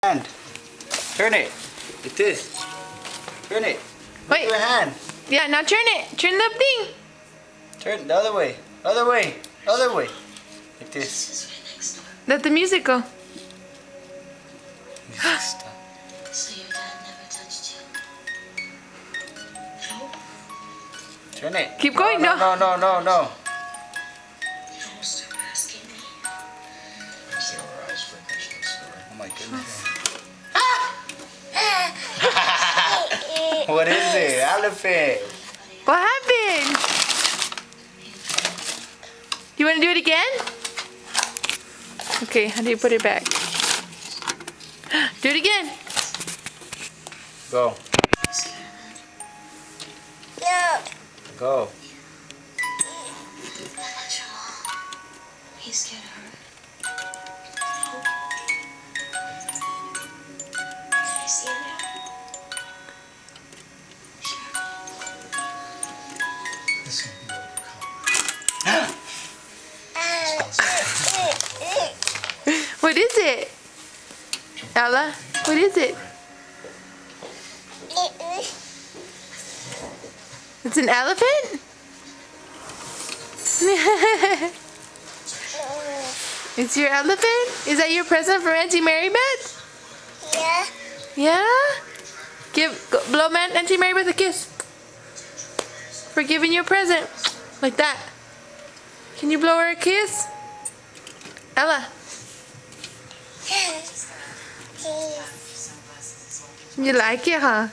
Hand. Turn it. Like this. Turn it. Wait. Your hand. Yeah, now turn it. Turn the thing. Turn the other way. Other way. Other way. Like this. Let the music go. Music stop. So your dad never touched you? No? Turn it. Keep going. No. No. No. No. No. Don't stop asking me. Oh my goodness. What is it? Elephant. What happened? You want to do it again? Okay, how do you put it back? Do it again. Go. No. Go. He's scared of her. Can you see it now? This can be overcome. What is it? Ella, what is it? It's an elephant? It's your elephant? Is that your present from Auntie Mary Beth? Yeah. Yeah? Blow Auntie Mary Beth a kiss. For giving you a present. Like that. Can you blow her a kiss? Ella. You like it, huh?